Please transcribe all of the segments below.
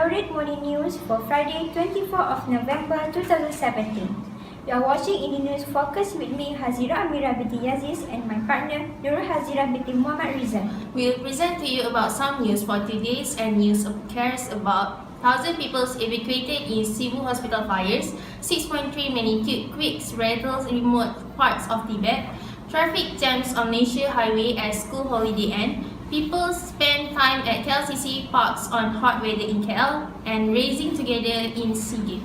Loureate Morning News for Friday, 24th of November 2017. You are watching Indie News Focus with me, Hazira Amira binti Yaziz, and my partner, Nurul Hazira binti Muhammad Rizal. We will present to you about some news for today's and news cares about 1,000 people evacuated in Cebu hospital fires, 6.3 magnitude quakes rattles remote parts of Tibet, traffic jams on Malaysia Highway as school holiday end, people spend time at KLCC parks on hot weather in KL, and raising together in SEA.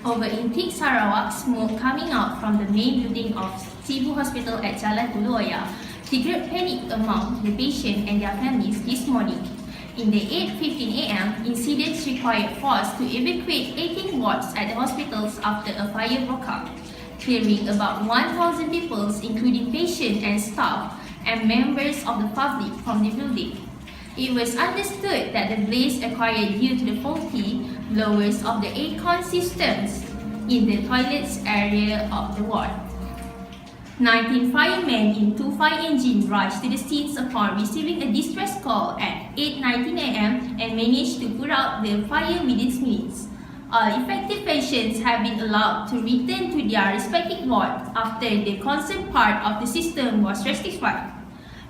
Over in Peak Sarawak, smoke coming out from the main building of Cebu Hospital at Jalan Uluwaya triggered panic among the patient and their families this morning. In the 8:15 a.m., incidents required force to evacuate 18 wards at the hospitals after a fire broke out, clearing about 1,000 people, including patients and staff and members of the public from the building. It was understood that the blaze occurred due to the faulty blowers of the aircon systems in the toilets area of the ward. 19 firemen in 2 fire engines rushed to the scenes upon receiving a distress call at 8:19 a.m. and managed to put out the fire within minutes. All affected patients have been allowed to return to their respective wards after the concerned part of the system was rectified.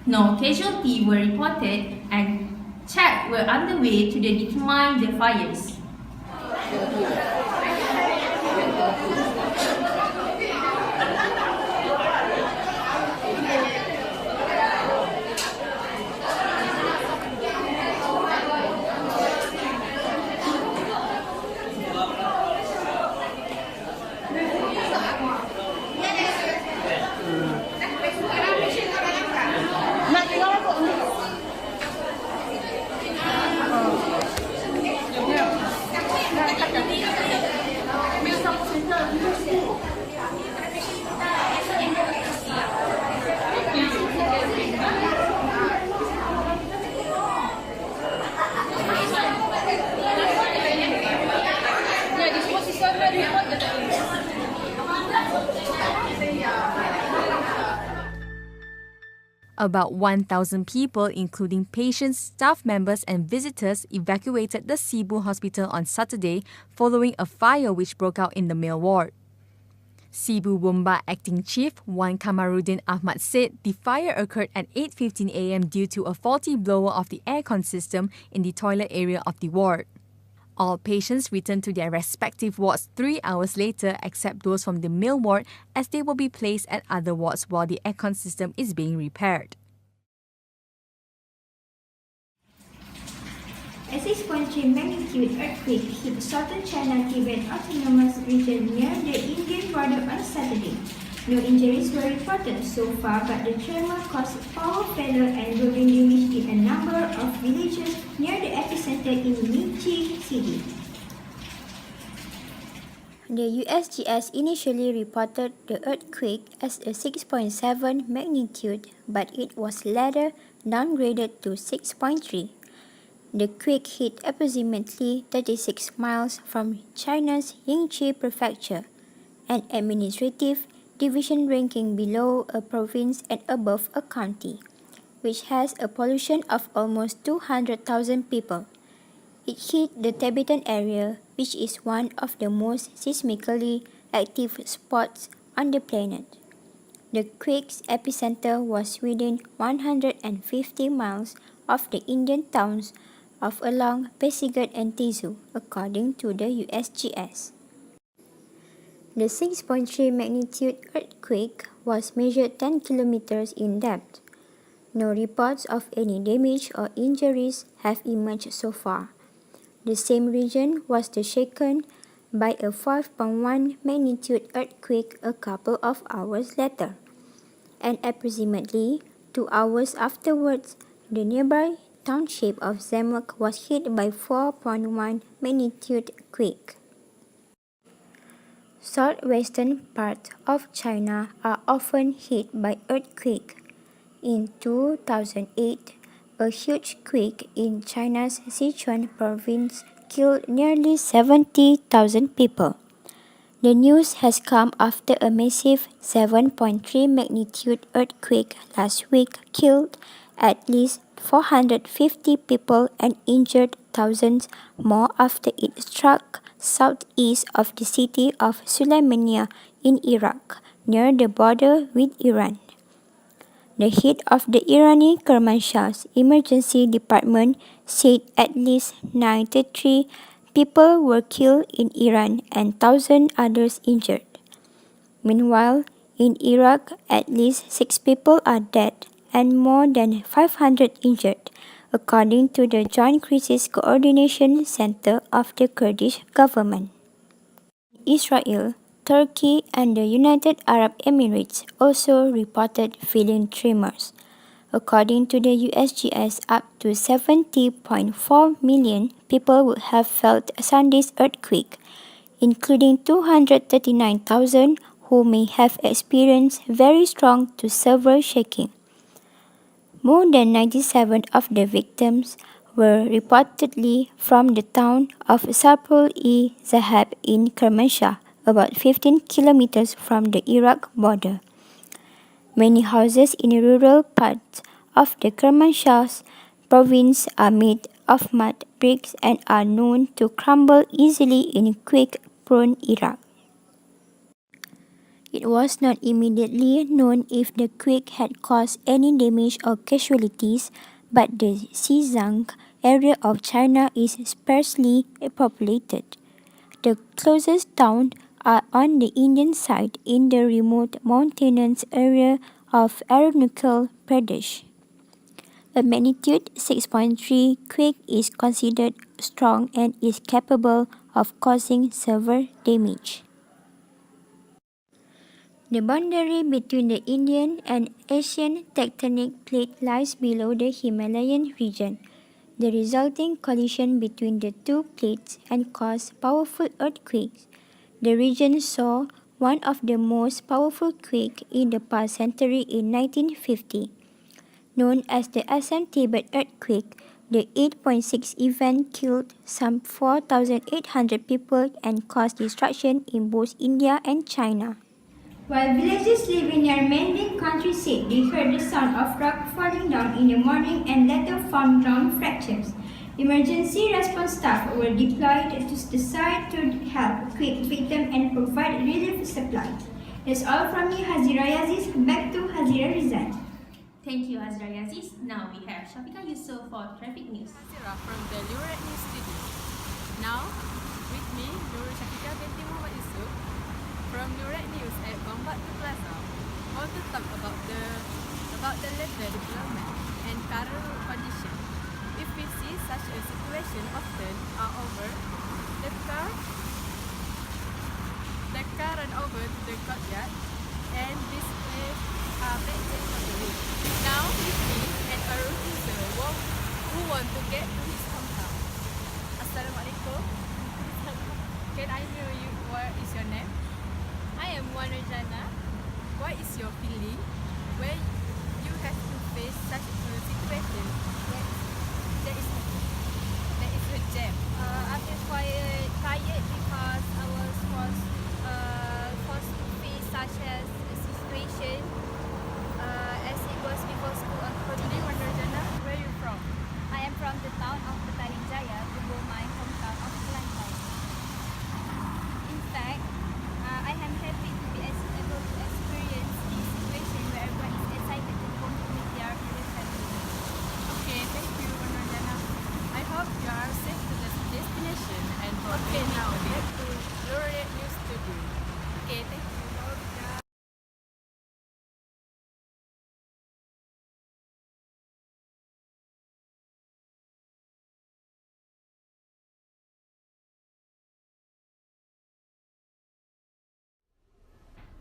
No casualties were reported and checks were underway to determine the fires. About 1,000 people, including patients, staff members and visitors, evacuated the Cebu hospital on Saturday following a fire which broke out in the male ward. Cebu Bomba Acting Chief Wan Kamaruddin Ahmad said the fire occurred at 8:15 a.m. due to a faulty blower of the aircon system in the toilet area of the ward. All patients returned to their respective wards 3 hours later except those from the male ward, as they will be placed at other wards while the aircon system is being repaired. A 6.3 magnitude earthquake hit southern China Tibet Autonomous Region near the Indian border on Saturday. No injuries were reported so far, but the tremor caused power failure and building damage in a number of villages near the epicenter in Minchi City. The USGS initially reported the earthquake as a 6.7 magnitude, but it was later downgraded to 6.3. The quake hit approximately 36 miles from China's Yingqi Prefecture, an administrative division ranking below a province and above a county, which has a population of almost 200,000 people. It hit the Tibetan area, which is one of the most seismically active spots on the planet. The quake's epicenter was within 150 miles of the Indian towns of Along, Pasigat and Tizu, according to the USGS. The 6.3 magnitude earthquake was measured 10 kilometers in depth. No reports of any damage or injuries have emerged so far. The same region was shaken by a 5.1 magnitude earthquake a couple of hours later, and approximately 2 hours afterwards, the nearby township of Zemuk was hit by 4.1 magnitude quake. Southwestern parts of China are often hit by earthquakes. In 2008, a huge quake in China's Sichuan province killed nearly 70,000 people. The news has come after a massive 7.3 magnitude earthquake last week killed at least 450 people and injured thousands more after it struck southeast of the city of Sulaymaniyah in Iraq, near the border with Iran. The head of the Irani Kermanshah's emergency department said at least 93 people were killed in Iran and thousands others injured. Meanwhile, in Iraq, at least 6 people are dead and more than 500 injured, according to the Joint Crisis Coordination Center of the Kurdish government. Israel, Turkey, and the United Arab Emirates also reported feeling tremors. According to the USGS, up to 70.4 million people would have felt Sunday's earthquake, including 239,000 who may have experienced very strong to severe shaking. More than 97 of the victims were reportedly from the town of Saprul-e-Zahab in Kermanshah, about 15 kilometers from the Iraq border. Many houses in rural parts of the Kermanshah province are made of mud bricks and are known to crumble easily in quake-prone Iraq. It was not immediately known if the quake had caused any damage or casualties, but the Xizang area of China is sparsely populated. The closest towns are on the Indian side in the remote mountainous area of Arunachal Pradesh. A magnitude 6.3 quake is considered strong and is capable of causing severe damage. The boundary between the Indian and Asian tectonic plate lies below the Himalayan region. The resulting collision between the two plates and caused powerful earthquakes. The region saw one of the most powerful quakes in the past century in 1950. Known as the Assam Tibet earthquake, the 8.6 event killed some 4,800 people and caused destruction in both India and China. While villagers living near Mending country said they heard the sound of rock falling down in the morning and later found ground fractures. Emergency response staff were deployed to the site to help quake victims and provide relief supplies. That's all from me, Hazira Yaziz. Back to Hazira Rizal. Thank you, Azra Yaziz. Now we have Shafika Yusuf for traffic news. Hazira from the Loureate News Studio. Now, with me, Nur Shafika binti Muhammad Yusuf from Loureate News at Gombak Plaza. I want to talk about the latest development and current condition. If we see such a situation often over, the car run over to the courtyard and display paintings on the roof. Now with me and a road user who want to get to his hometown. Assalamualaikum. Can I know you? What is your name? I am Wanajana. What is your feeling when you have to face such a situation? There is a jam. I feel quite tired because I was forced to face such as a situation as it was before school Today, Wanajana, where are you from? I am from the town of Petaling Jaya to go my hometown of Kelantan. In fact, I am happy to be able to experience this situation where everyone is excited to come to meet their family. Okay, thank you, Wanajana. I hope you are safe to the destination and for now back to Loureate News Studio. Okay, thank you.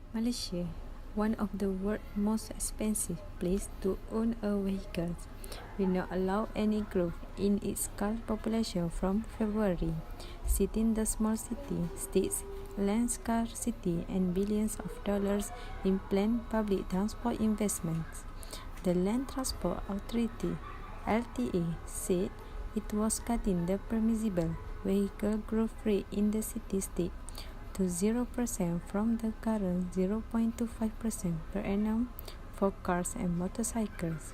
Malaysia, one of the world's most expensive places to own a vehicle, will not allow any growth in its car population from February, citing the small city state's land scarcity and billions of dollars in planned public transport investments. The Land Transport Authority (LTA) said it was cutting the permissible vehicle growth rate in the city-state to 0% from the current 0.25% per annum for cars and motorcycles.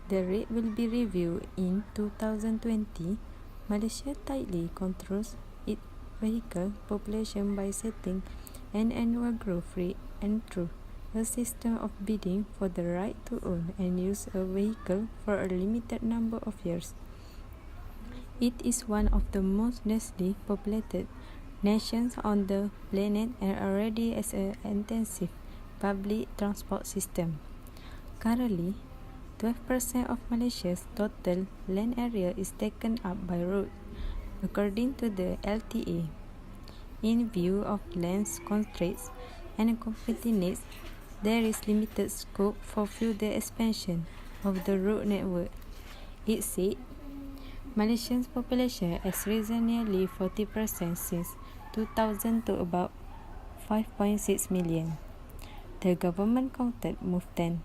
The rate will be reviewed in 2020 Malaysia tightly controls its vehicle population by setting an annual growth rate and through a system of bidding for the right to own and use a vehicle for a limited number of years. It is one of the most densely populated nations on the planet and already has an intensive public transport system. Currently, 12% of Malaysia's total land area is taken up by roads, according to the LTA. In view of land constraints and competing needs, there is limited scope for further expansion of the road network. It said, Malaysia's population has risen nearly 40% since 2000 to about 5.6 million. The government counted more than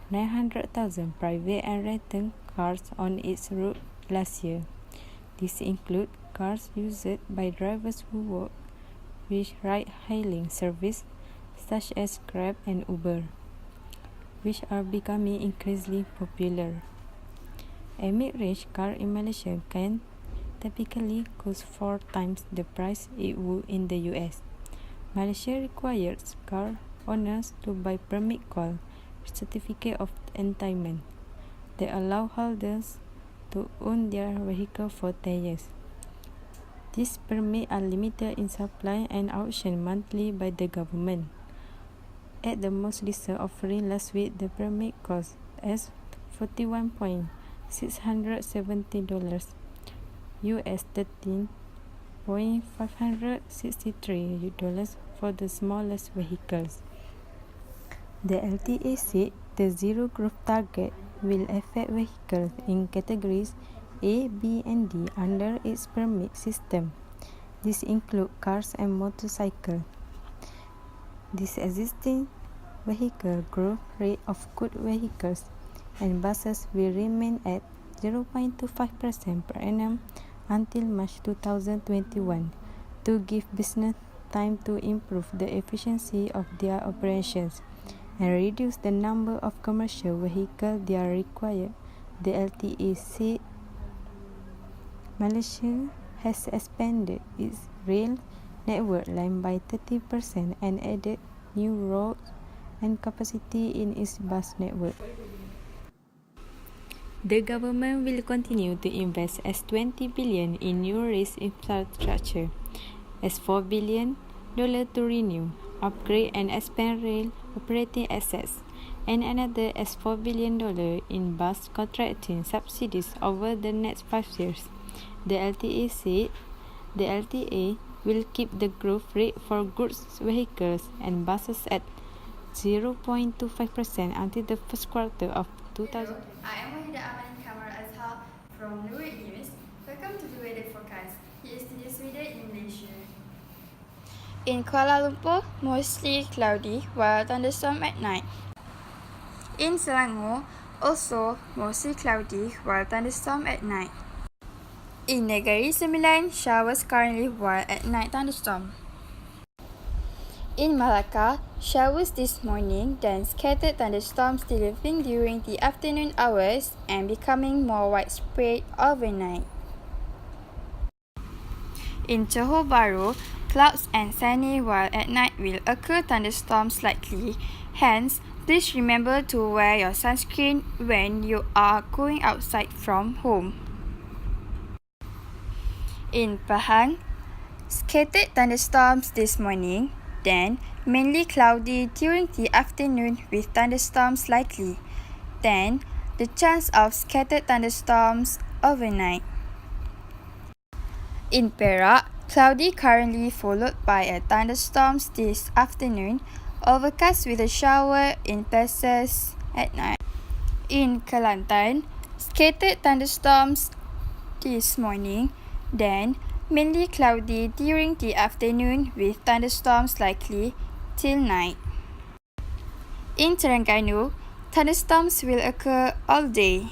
900,000 private and rental cars on its route last year. These include cars used by drivers who work with ride-hailing services such as Grab and Uber, which are becoming increasingly popular. A mid-range car in Malaysia can typically cost 4 times the price it would in the US. Malaysia requires car owners to buy permit called Certificate of Entitlement that allow holders to own their vehicle for 10 years. These permits are limited in supply and auctioned monthly by the government. At the most recent offering last week, the permit cost as $41,670, US $13,563 for the smallest vehicles. The LTA said the zero growth target will affect vehicles in categories A, B, and D under its permit system. These include cars and motorcycles. This existing vehicle growth rate of good vehicles and buses will remain at 0.25% per annum until March 2021 to give business time to improve the efficiency of their operations and reduce the number of commercial vehicles they are required. The LTA said Malaysia has expanded its rail network line by 30% and added new roads and capacity in its bus network. The government will continue to invest as 20 billion in new rail infrastructure, as $4 billion to renew, upgrade and expand rail operating assets, and another as $4 billion in bus contracting subsidies over the next 5 years. The LTA said the LTA will keep the growth rate for goods vehicles and buses at 0.25% until the first quarter of 2000. I am Wahida Aman Kamara Azhar from Loureate News. Welcome to the weather forecast. Here is today's weather in Malaysia. In Kuala Lumpur, mostly cloudy while thunderstorm at night. In Selangor, also mostly cloudy while thunderstorm at night. In Negeri Sembilan, showers currently while at night thunderstorm. In Malacca, showers this morning, then scattered thunderstorms developing during the afternoon hours and becoming more widespread overnight. In Johor Bahru, clouds and sunny while at night will occur thunderstorms likely. Hence, please remember to wear your sunscreen when you are going outside from home. In Pahang, scattered thunderstorms this morning, then mainly cloudy during the afternoon with thunderstorms likely. Then, the chance of scattered thunderstorms overnight. In Perak, cloudy currently followed by a thunderstorms this afternoon, overcast with a shower in places at night. In Kelantan, scattered thunderstorms this morning, then mainly cloudy during the afternoon with thunderstorms likely till night. In Terengganu, thunderstorms will occur all day.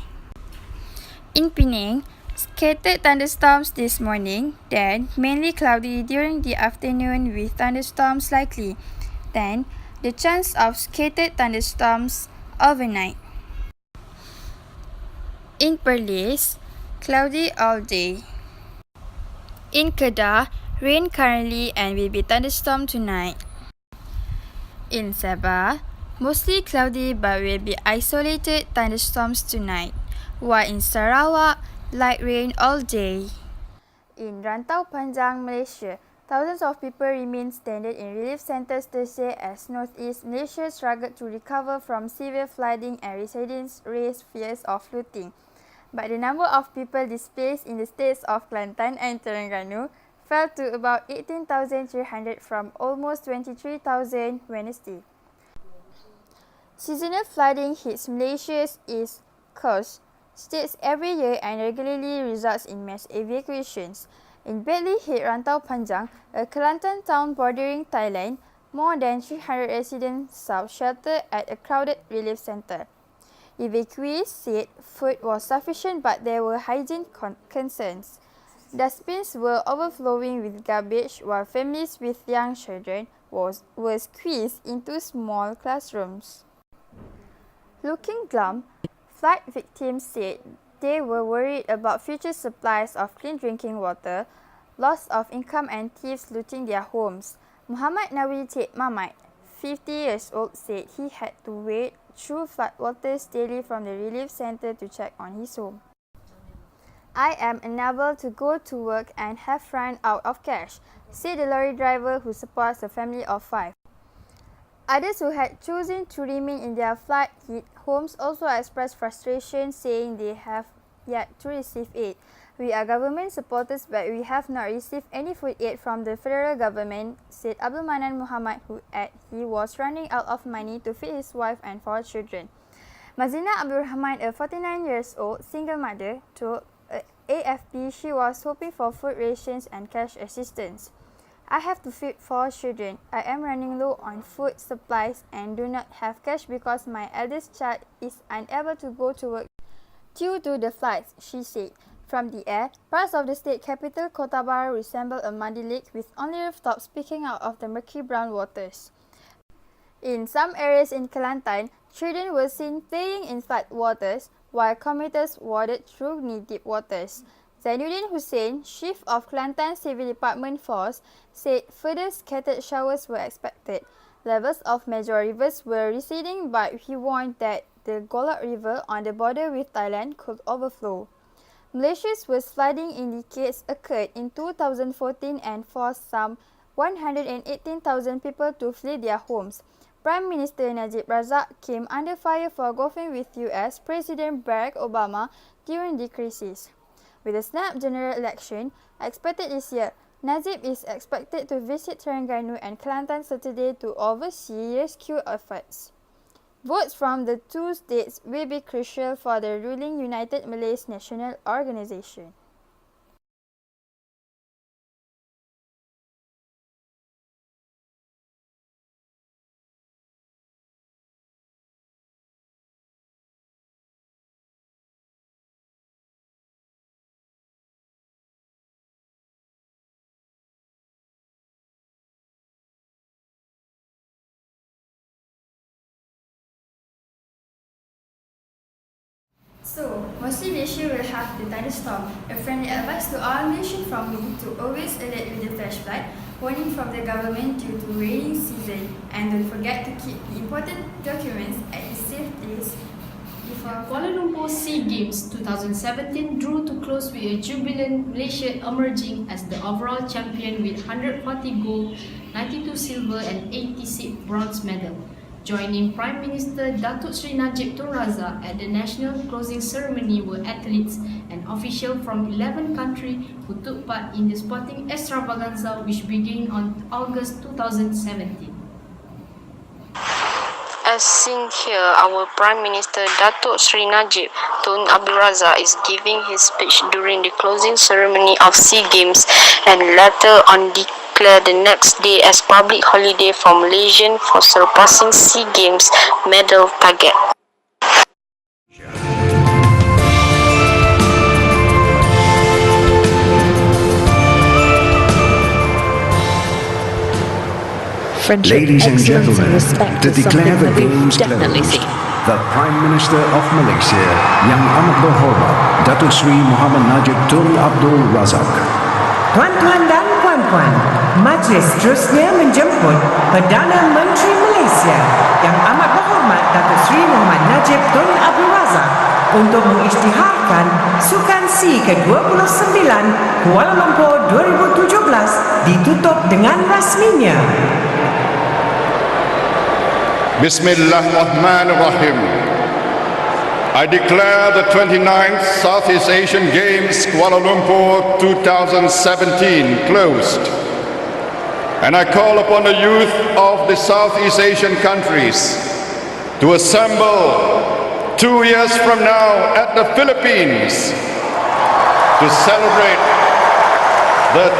In Penang, scattered thunderstorms this morning, then mainly cloudy during the afternoon with thunderstorms likely. Then, the chance of scattered thunderstorms overnight. In Perlis, cloudy all day. In Kedah, rain currently and will be thunderstorm tonight. In Sabah, mostly cloudy but will be isolated thunderstorms tonight. While in Sarawak, light rain all day. In Rantau Panjang, Malaysia, thousands of people remain stranded in relief centres Thursday as northeast Malaysia struggled to recover from severe flooding and residents raised fears of looting. But the number of people displaced in the states of Kelantan and Terengganu fell to about 18,300 from almost 23,000 Wednesday. Seasonal flooding hits Malaysia's east coast states every year and regularly results in mass evacuations. In badly hit Rantau Panjang, a Kelantan town bordering Thailand, more than 300 residents sought shelter at a crowded relief centre. Evacuees said food was sufficient but there were hygiene concerns. Dustbins were overflowing with garbage while families with young children were squeezed into small classrooms. Looking glum, flood victims said they were worried about future supplies of clean drinking water, loss of income and thieves looting their homes. Muhammad Nawi Cik Mamat, 50 years old, said he had to wade through floodwaters daily from the relief centre to check on his home. I am unable to go to work and have run out of cash, said the lorry driver who supports a family of 5. Others who had chosen to remain in their flood-hit homes also expressed frustration, saying they have yet to receive aid. We are government supporters but we have not received any food aid from the federal government, said Abdul Manan Muhammad, who added he was running out of money to feed his wife and 4 children. Mazina Abdul Rahman, a 49 years old single mother, told AFP she was hoping for food rations and cash assistance. I have to feed 4 children. I am running low on food supplies and do not have cash because my eldest child is unable to go to work due to the floods, she said. From the air, parts of the state capital Kota Baru resemble a muddy lake with only rooftops peeking out of the murky brown waters. In some areas in Kelantan, children were seen playing in flood waters while commuters waded through knee-deep waters. Zainuddin Hussein, Chief of Kelantan Civil Department Force, said further scattered showers were expected. Levels of major rivers were receding, but he warned that the Golok River on the border with Thailand could overflow. Malaysia's worst flooding in decades occurred in 2014 and forced some 118,000 people to flee their homes. Prime Minister Najib Razak came under fire for goffing with US President Barack Obama during the crisis. With a snap general election expected this year, Najib is expected to visit Terengganu and Kelantan Saturday to oversee rescue efforts. Votes from the 2 states will be crucial for the ruling United Malays National Organisation. So, mostly Malaysia will have the thunderstorm. A friendly advice to all Malaysian from me to always alert with the flash flood, warning from the government due to rainy season, and don't forget to keep the important documents at a safe place before Kuala Lumpur SEA Games 2017 drew to close with a jubilant Malaysia emerging as the overall champion with 140 gold, 92 silver and 86 bronze medal. Joining Prime Minister Datuk Seri Najib Tun Razak at the national closing ceremony were athletes and officials from 11 countries who took part in the sporting extravaganza which began on August 2017. As seen here, our Prime Minister Datuk Seri Najib Tun Abdul Razak is giving his speech during the closing ceremony of SEA Games and later on declare the next day as public holiday for Malaysians for surpassing SEA Games medal target. Ladies and gentlemen, to declare the Games closed, the Prime Minister of Malaysia, Yang Amat Berhormat Datuk Seri Muhammad Najib Tun Abdul Razak. Tuan-tuan dan puan-puan, majlis seterusnya menjemput Perdana Menteri Malaysia Yang Amat Berhormat Datuk Seri Muhammad Najib Tun Abdul Razak untuk mengisytiharkan Sukan C ke-29 Kuala Lumpur 2017 ditutup dengan rasminya. Bismillahirrahmanirrahim. I declare the 29th Southeast Asian Games Kuala Lumpur 2017 closed. And I call upon the youth of the Southeast Asian countries to assemble 2 years from now at the Philippines to celebrate the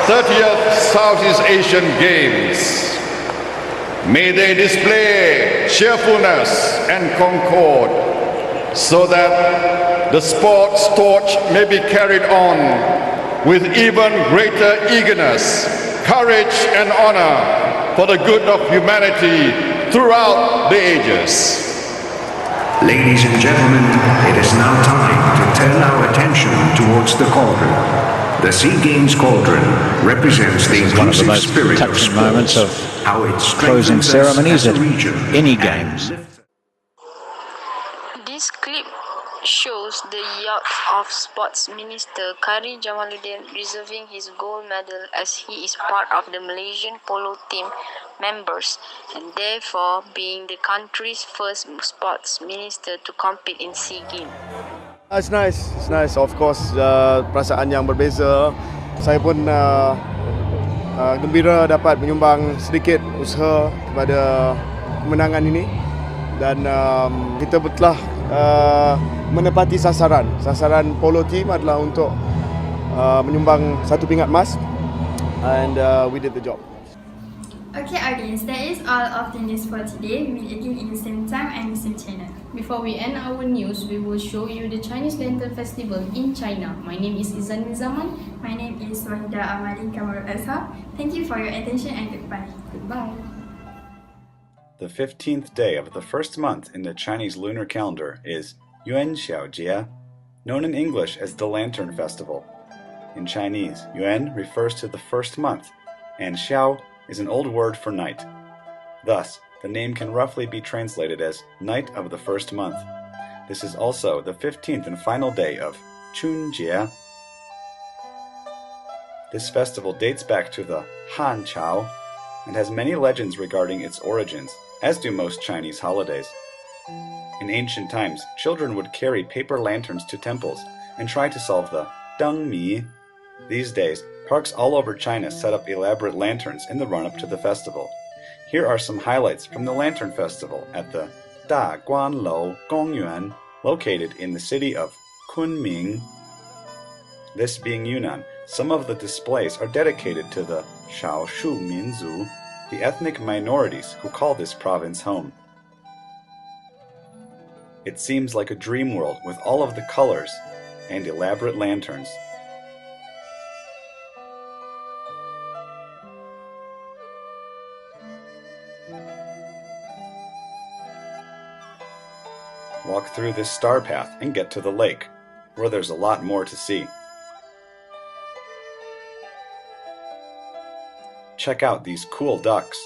30th Southeast Asian Games. May they display cheerfulness and concord so that the sports torch may be carried on with even greater eagerness, courage and honor for the good of humanity throughout the ages. Ladies and gentlemen, it is now time to turn our attention towards the cauldron. The SEA Games cauldron represents the one of the inclusive most spirit of touching moments of sports, how it closing strengthens us ceremonies as at a region any and games. This clip shows the yacht of Sports Minister Kari Jamaluddin receiving his gold medal as he is part of the Malaysian polo team members and therefore being the country's first sports minister to compete in SEA Games. It's nice. Of course, perasaan yang berbeza. Saya pun gembira dapat menyumbang sedikit usaha kepada kemenangan ini dan kita telah menepati sasaran. Sasaran polo team adalah untuk menyumbang 1 pingat emas and we did the job. Okay audience, that is all of the news for today. We will again in the same time and the same channel. Before we end our news, we will show you the Chinese Lantern Festival in China. My name is Izan Nizaman. My name is Wahida Amali Kamarul Azhar. Thank you for your attention and goodbye. Goodbye. The 15th day of the first month in the Chinese lunar calendar is Yuan Xiaojie, known in English as the Lantern Festival. In Chinese, Yuan refers to the first month, and Xiao is an old word for night. Thus, the name can roughly be translated as Night of the First Month. This is also the 15th and final day of Chunjie. This festival dates back to the Han Chao and has many legends regarding its origins, as do most Chinese holidays. In ancient times, children would carry paper lanterns to temples and try to solve the Deng Mi. These days, parks all over China set up elaborate lanterns in the run-up to the festival. Here are some highlights from the Lantern Festival at the Daguanlou Gongyuan, located in the city of Kunming. This being Yunnan, some of the displays are dedicated to the Shaoshu Minzu, the ethnic minorities who call this province home. It seems like a dream world with all of the colors and elaborate lanterns. Walk through this star path and get to the lake, where there's a lot more to see. Check out these cool ducks.